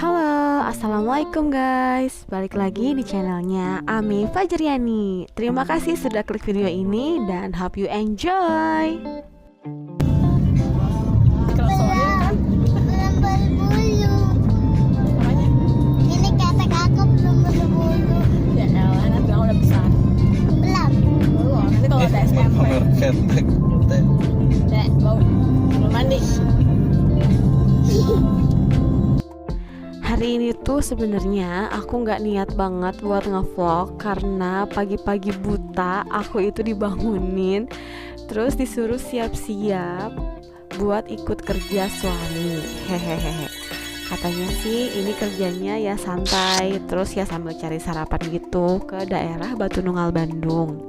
Halo, assalamualaikum guys. Balik lagi di channelnya Ami Fajriani. Terima kasih sudah klik video ini dan hope you enjoy. Belum berbulu. Ini ketek aku belum berbulu. Ya elah, nanti bilang udah besar. Belum. Nanti kalau ada SMP Pamer ketek. bau belum mandi. Hari ini tuh sebenarnya aku nggak niat banget buat ngevlog karena pagi-pagi buta aku itu dibangunin, terus disuruh siap-siap buat ikut kerja suami. Hehehe. Katanya sih ini kerjanya ya santai, terus ya sambil cari sarapan gitu ke daerah Batu Nunggal Bandung.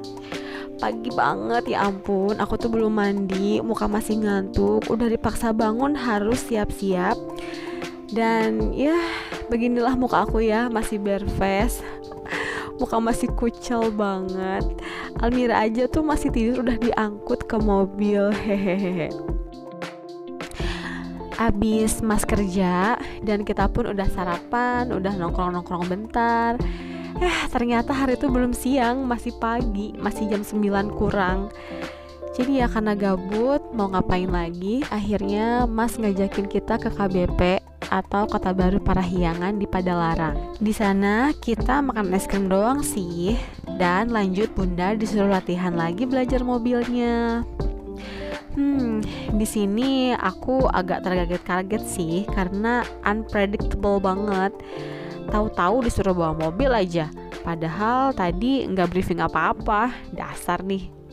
Pagi banget ya ampun, aku tuh belum mandi, muka masih ngantuk, udah dipaksa bangun harus siap-siap. Dan ya beginilah muka aku ya, masih bare face, muka masih kucel banget. Almira aja tuh masih tidur udah diangkut ke mobil. Hehehe. Abis mas kerja dan kita pun udah sarapan, udah nongkrong-nongkrong bentar. Ternyata hari itu belum siang, masih pagi, masih jam 9 kurang. Jadi ya karena gabut mau ngapain lagi, akhirnya mas ngajakin kita ke KBP atau Kota Baru Parahyangan di Padalarang. Di sana kita makan es krim doang sih, dan lanjut bunda disuruh latihan lagi belajar mobilnya. Di sini aku agak terkaget-kaget sih karena unpredictable banget. Tahu-tahu disuruh bawa mobil aja, padahal tadi nggak briefing apa-apa. Dasar nih.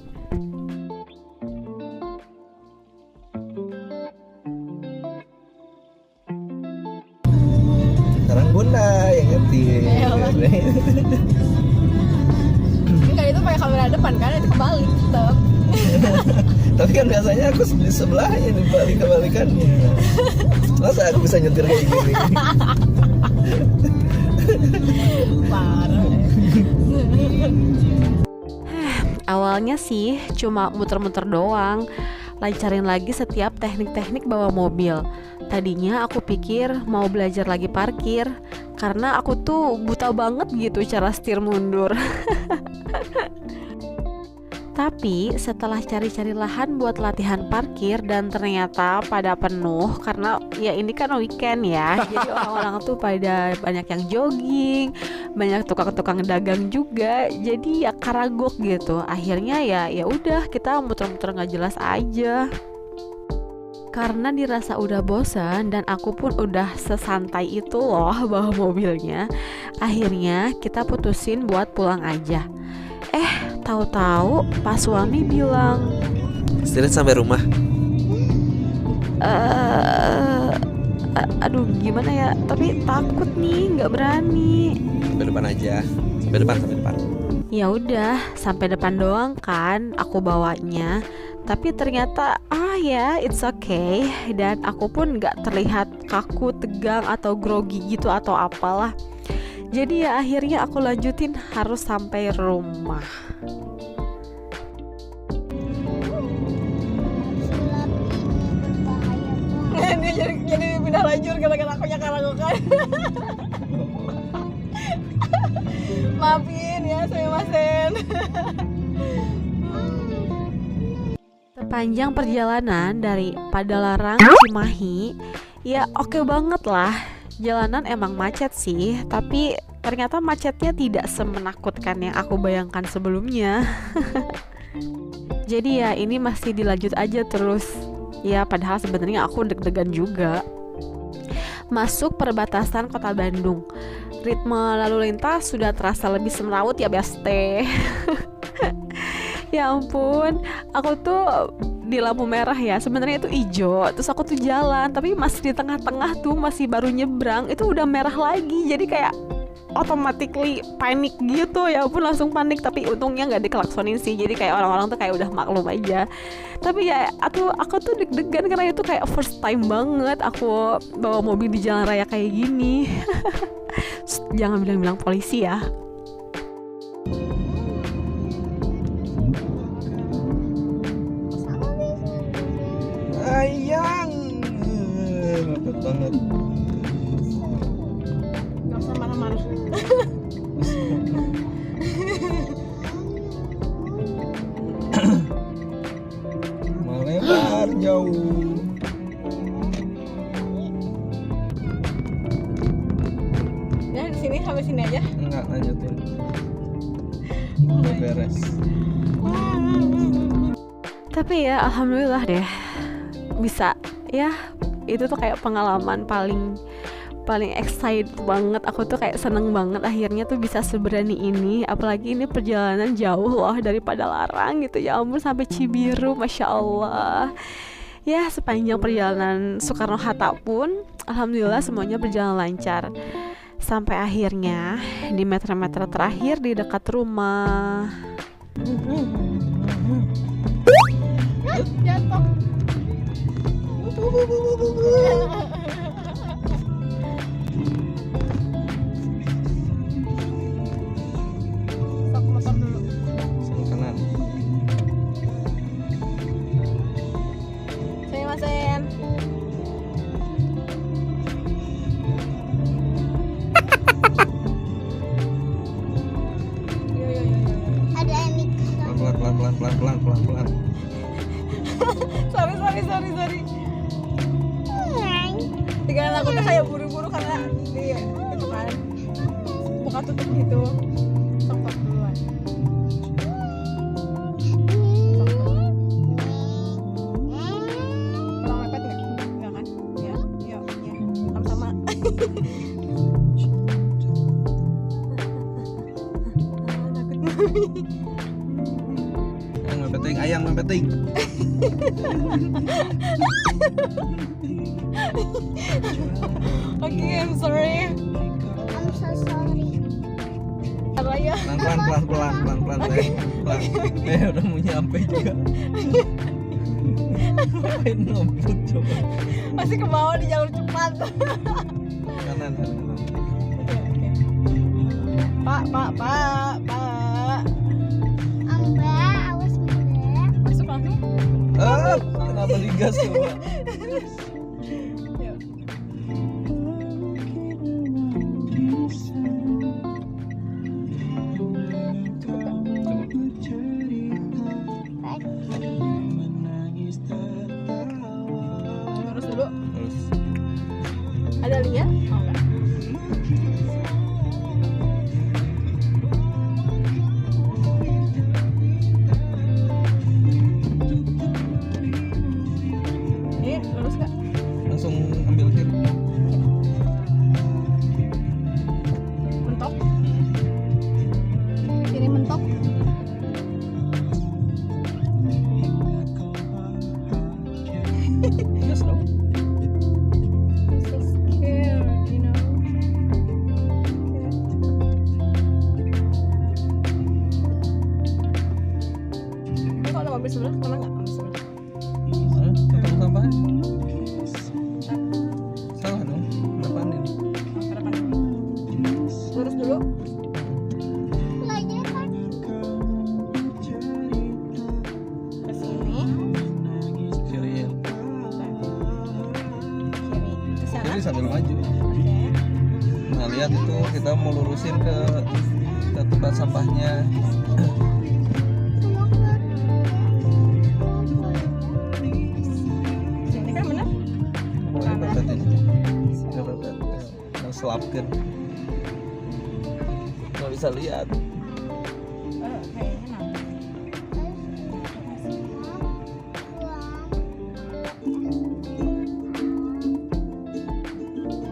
Sekarang bunda yang nyetir. Ini kali itu pakai kamera depan kan, itu kebalik tetap. Tapi kan biasanya aku di sebelahnya nih, kebalikannya. Masa aku bisa nyetir kayak gini? Parah. Awalnya sih cuma muter-muter doang, lancarin lagi setiap teknik-teknik bawa mobil. Tadinya aku pikir mau belajar lagi parkir, karena aku tuh buta banget gitu cara setir mundur. Tapi setelah cari-cari lahan buat latihan parkir dan ternyata pada penuh karena ya ini kan weekend ya. Jadi orang-orang tuh pada banyak yang jogging, banyak tukang-tukang dagang juga. Jadi ya karagok gitu. Akhirnya ya udah kita muter-muter nggak jelas aja. Karena dirasa udah bosan dan aku pun udah sesantai itu loh bawa mobilnya. Akhirnya kita putusin buat pulang aja. Tahu-tahu pas suami bilang, Setirnya sampai rumah. aduh gimana ya, tapi takut nih, nggak berani. Sampai depan aja. Sampai depan. Ya udah, sampai depan doang kan aku bawanya. Tapi ternyata ya it's okay. Dan aku pun nggak terlihat kaku, tegang atau grogi gitu atau apalah. Jadi ya akhirnya aku lanjutin harus sampai rumah. Ini jadi pindah lajur gara-gara akunya karagokan. Maafin ya, saya masen. Sepanjang perjalanan dari Padalarang Cimahi, ya oke banget lah. Jalanan emang macet sih, tapi ternyata macetnya tidak semenakutkan yang aku bayangkan sebelumnya. Jadi ya ini masih dilanjut aja terus. Ya padahal sebenarnya aku deg-degan juga. Masuk perbatasan Kota Bandung, ritme lalu lintas sudah terasa lebih semrawut ya beste. Ya ampun, aku tuh di lampu merah ya, sebenarnya itu hijau, terus aku tuh jalan, tapi masih di tengah-tengah tuh masih baru nyebrang, itu udah merah lagi, jadi kayak automatically panik gitu. Ya ampun langsung panik, tapi untungnya nggak dikelaksonin sih, jadi kayak orang-orang tuh kayak udah maklum aja. Tapi ya aku tuh deg-degan karena itu kayak first time banget aku bawa mobil di jalan raya kayak gini. Jangan bilang-bilang polisi ya. Ayang. Mepet banget. sampai sini aja. Enggak, lanjutin. Udah beres. Tapi ya alhamdulillah deh bisa ya, itu tuh kayak pengalaman paling excited banget. Aku tuh kayak seneng banget akhirnya tuh bisa seberani ini, apalagi ini perjalanan jauh loh daripada Larang gitu, ya ampun sampai Cibiru, Masya Allah. Ya sepanjang perjalanan Soekarno-Hatta pun alhamdulillah semuanya berjalan lancar sampai akhirnya di meter-meter terakhir di dekat rumah. Jatuh. Stop motor dulu. Sen kanan. Saya masen. Yo. Ada yang nikah. Pelan. Sorry. Tinggal aku tuh kayak buru-buru karena dia itu kan buka tutup gitu. Sok duluan. Kurang mepet nggak? Nggak kan? Ya. Sama-sama. Ayang mepeting. Oke, I'm sorry. I'm so sorry. Raya. Pelan. Udah mau nyampe juga. Ngapain ngebut coba? Masih ke bawah di jalur cepat. Kanan. Oke. Pak. Mbak, awas Mbak. Masuk langsung. Kenapa digas coba? Yuk. Cukup gak? Lurus dulu. Terus Ada lihat? Oh enggak. Ini lurus gak? langsung ambil kiri. Mentok. Kiri mentok. Gas dong. I'm so scared, you know. Ini kalau ada mobil sebelah, kena nggak mobil sebelah? Ketemu sampahnya. Salah dong. Depanin. Pada kan lurus dulu. Belajar kan? Ke sini. Kiriin. Kiri. Ke sana. Kiri sambil maju. Oke. Nah lihat itu kita mau lurusin ke tempat sampahnya. Sini kan benar? Boleh pepetin. Nggak pepet. Nah, selapkan. Nggak bisa lihat. Kayaknya nanti.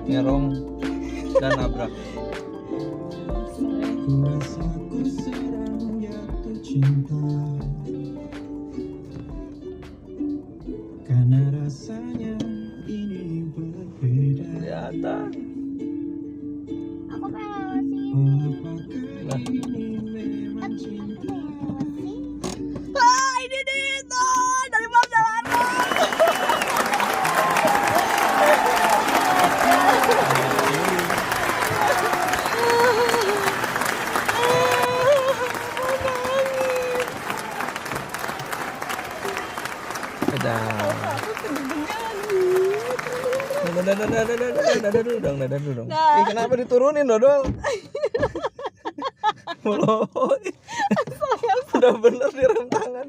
Nyerong dan nabrak. Karena rasanya ini berbeda. Kelihatan. Aku pengen sih. Oh, apakah Nah, ini memang cinta? Ah, ini Dito dari bawah jalan. Dadah dong. Ih, kenapa diturunin dodol? Udah bener direm tangan.